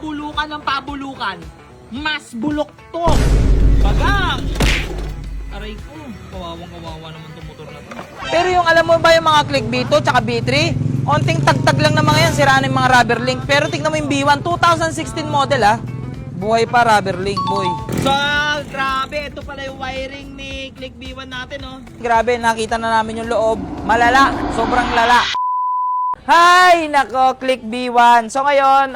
pabulukan ng pabulukan, mas bulok to. Bagang! Aray ko, kawawang-kawawa naman itong motor na to. Pero yung alam mo ba yung mga click B2 tsaka B3, onting tagtag lang na mga yan, siraan yung mga rubber link. Pero tignan mo yung B1, 2016 model ah. Buhay pa rubber link, boy. So, grabe. Ito pala yung wiring ni Click B1 natin, oh. Grabe, nakita na namin yung loob. Malala. Sobrang lala. Hi! Nako, Click B1. So, ngayon,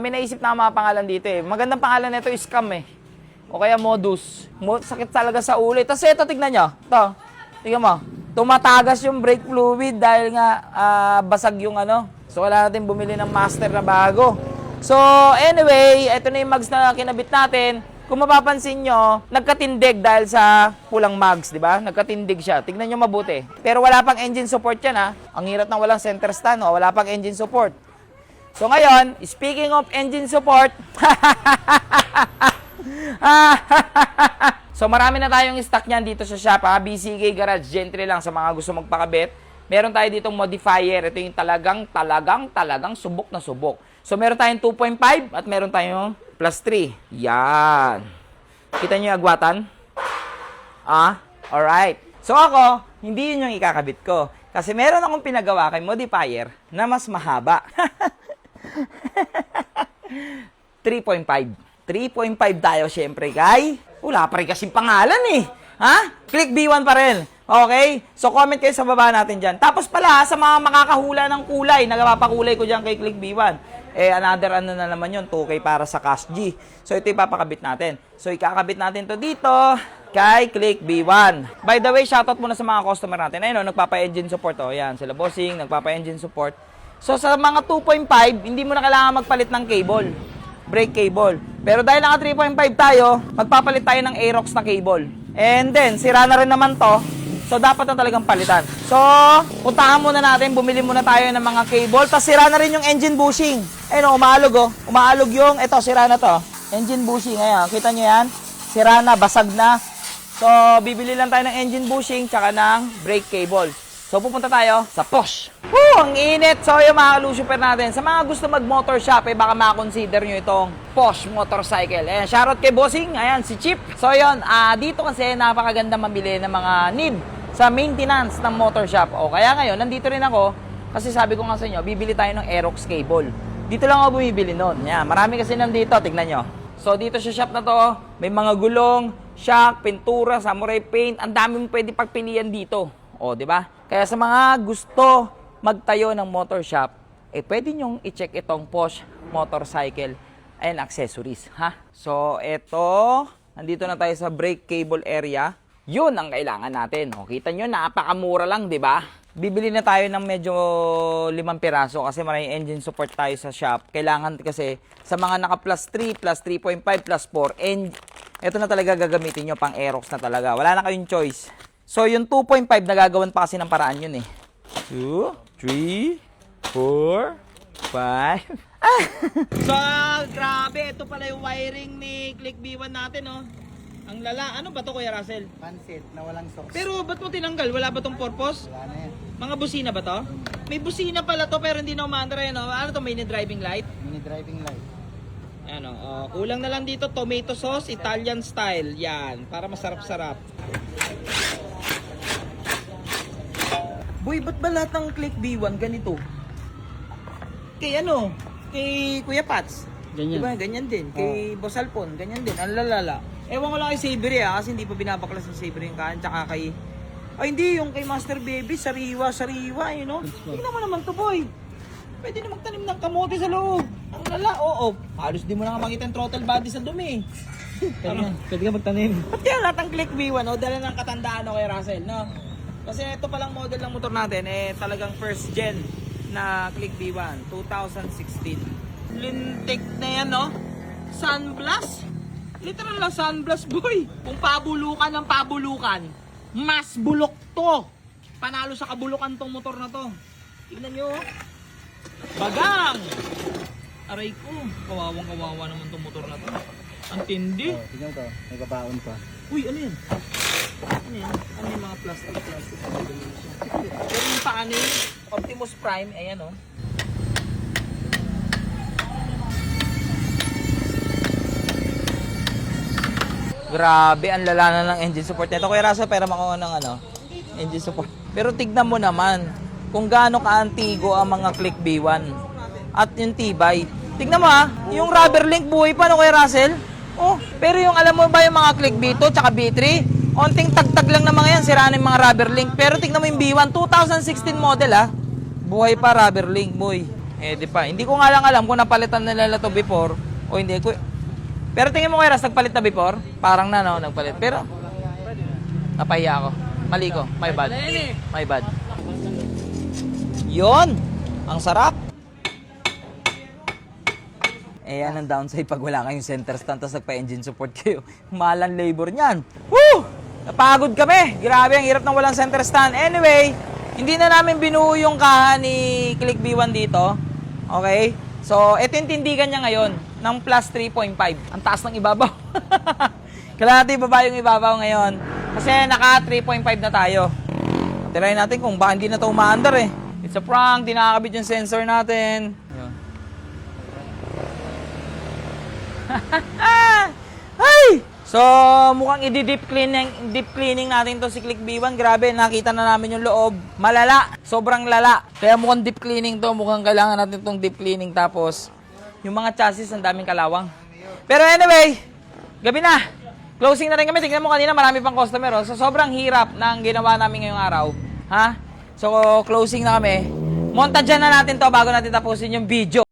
may naisip na mga pangalan dito eh. Magandang pangalan nito is Scam eh. O kaya Modus. Sakit talaga sa ulo. Tapos ito, tignan nyo. Ito. Tignan mo. Tumatagas yung brake fluid dahil nga basag yung ano. So, wala natin bumili ng master na bago. So, anyway, ito na yung mags na kinabit natin. Kung mapapansin nyo, nagkatindig dahil sa pulang mags, di ba? Nagkatindig siya. Tignan nyo mabuti. Pero wala pang engine support yan, ha? Ang hirap ng walang center stand, no? Wala pang engine support. So, ngayon, speaking of engine support, so, marami na tayong stock niyan dito sa shop, ha? BCK Garage, gentry lang sa mga gusto magpakabit. Meron tayo ditong modifier. Ito yung talagang subok na subok. So, meron tayong 2.5 at meron tayong plus 3. Yan. Kita nyo yung agwatan? Alright. So, ako, hindi yun yung ikakabit ko. Kasi meron akong pinagawa kay modifier na mas mahaba. 3.5. 3.5 tayo, syempre, kay. Wala pa rin kasing pangalan eh. Ha? Click B1 pa rin. Okay? So, comment kayo sa baba natin dyan. Tapos pala, sa mga makakahula ng kulay, nagapapakulay ko dyan kay Click B1. Another ano na naman yun, 2K para sa Cash G. So, ito ipapakabit natin. So, ikakabit natin to dito kay Click B1. By the way, shoutout muna sa mga customer natin. Ayun, nagpapa-engine support. Yan, sila bossing, nagpapa-engine support. So, sa mga 2.5, hindi mo na kailangan magpalit ng cable. Brake cable. Pero dahil naka 3.5 tayo, magpapalit tayo ng Aerox na cable. And then, sira na rin naman to. So, dapat na talagang palitan. So, puntahan muna natin, bumili muna tayo ng mga cable. Tapos, sira na rin yung engine bushing. Ayun, umaalog, oh. Umaalog yung, eto, sira na to. Engine bushing, ayan. Kita nyo yan? Sira na, basag na. So, bibili lang tayo ng engine bushing, tsaka ng brake cable. So, pupunta tayo sa Posh. Ang init. So, yung mga ka-Lucifer natin, sa mga gusto mag-motor shop, baka makakonsider nyo itong Posh Motorcycle. Ayan, shoutout kay Bossing. Ayan, si Chip. So, yun, dito kasi napakaganda mamili ng mga need sa maintenance ng motor shop. O, kaya ngayon, nandito rin ako, kasi sabi ko nga sa inyo, bibili tayo ng Aerox cable. Dito lang ako bumibili nun. Ayan, marami kasi nandito, tignan nyo. So, dito sa shop na to, may mga gulong, shock, pintura, samurai paint, ang dami mong pwede pagpilian dito. O, di ba? Kaya sa mga gusto magtayo ng motor shop, pwede nyong i-check itong Posh Motorcycle and Accessories, ha? So, eto, nandito na tayo sa brake cable area. Yun ang kailangan natin. O, kita nyo, napakamura lang, di ba? Bibili na tayo ng medyo 5 piraso kasi maraming engine support tayo sa shop. Kailangan kasi sa mga naka plus 3, plus 3.5, plus 4, and ito na talaga gagamitin nyo, pang Aerox na talaga. Wala na kayong choice. So, yung 2.5, nagagawan pa kasi ng paraan yun eh. 2, 3, 4, 5. So, grabe. Ito pala yung wiring ni Click B1 natin, oh. Ang lala. Ano ba to, Kuya Russell? Pansit na walang sauce. Pero, ba't mo tinanggal? Wala ba tong purpose? Wala na yan. Mga busina ba to? May busina pala to, pero hindi na umandar yan, oh. Ano to, mini driving light? Mini driving light. Ano, kulang na lang dito, tomato sauce, Italian style. Yan, para masarap-sarap. Boy, ba't ba lahat ng Click B1 ganito? Kay ano? Kay Kuya Pats. Ganyan. Diba? Ganyan din. Kay Boss Alpon, ganyan din. Ang lalala. Ewan ko lang kay Sabery kasi hindi pa binabaklas ng Sabery yung kaan. Tsaka kay... Ay, hindi. Yung kay Master Baby, sariwa, you know? Tingnan mo naman to, boy. Pwede na magtanim ng kamote sa loob. Ang lala, oo. Halos di mo na nga makita yung throttle body sa dumi. Pwede ka magtanim. Ba't kaya lahat ng Click B1, dala ng katandaan kay Russell, no? Kasi ito palang model ng motor natin, talagang first gen na Click B1, 2016. Lintik na yan, no? Sunblast? Literal na sunblast, boy. Kung pabulukan ng pabulukan, mas bulok to. Panalo sa kabulukan tong motor na to. Tignan nyo, bagang! Aray ko, kawawang-kawawa naman tong motor na to. Ang tindi. Tignan mo to, may babaon pa. Uy, ano yan? Ano yan? Ano yung mga plastic? Pero yung paano yung Optimus Prime, ayan o. Grabe, ang lala na ng engine support nito. Kuya Rasa, pera makuha ng engine support. Pero tignan mo naman kung gaano ka-antigo ang mga Click B1 at yung tibay. Tignan mo yung rubber link buhay pa, no, Kuya Russell? Oh, pero yung alam mo ba yung mga Click B2 tsaka B3, onting tagtag lang na mga yan, sira na yung mga rubber link. Pero tignan mo yung B1, 2016 model buhay pa rubber link, boy. Di pa. Hindi ko nga lang alam kung napalitan nila to before o hindi. Pero tingin mo, Kuya Ras, nagpalit na before? Parang na, no, nagpalit. Pero, napahiya ako. Mali ko. My bad. My bad. Yon, ang sarap. Yan ang downside pag wala kayong center stand tapos nagpa-engine support kayo. Mahalan labor niyan. Woo! Napagod kami. Grabe, ang hirap ng walang center stand. Anyway, hindi na namin binuo yung kaha ni Click B1 dito. Okay? So, ito yung tindigan niya ngayon ng plus 3.5. Ang taas ng ibabaw. Kailangan natin ibaba yung ibabaw ngayon. Kasi naka 3.5 na tayo. Tirayin natin kung baka hindi na ito umaandar eh. It's a prank. Di nakakabit yung sensor natin. Yun. Ay! So, mukhang i-deep cleaning natin to si Click B1. Grabe, nakita na namin yung loob. Malala. Sobrang lala. Kaya mukhang deep cleaning to. Mukhang kailangan natin tong deep cleaning. Tapos, yung mga chassis, ang daming kalawang. Pero anyway, gabi na. Closing na rin kami. Tingnan mo kanina, marami pang customer. So, sobrang hirap ng ginawa namin ngayong araw. Ha? So, closing na kami. Montagean na natin to bago natin tapusin yung video.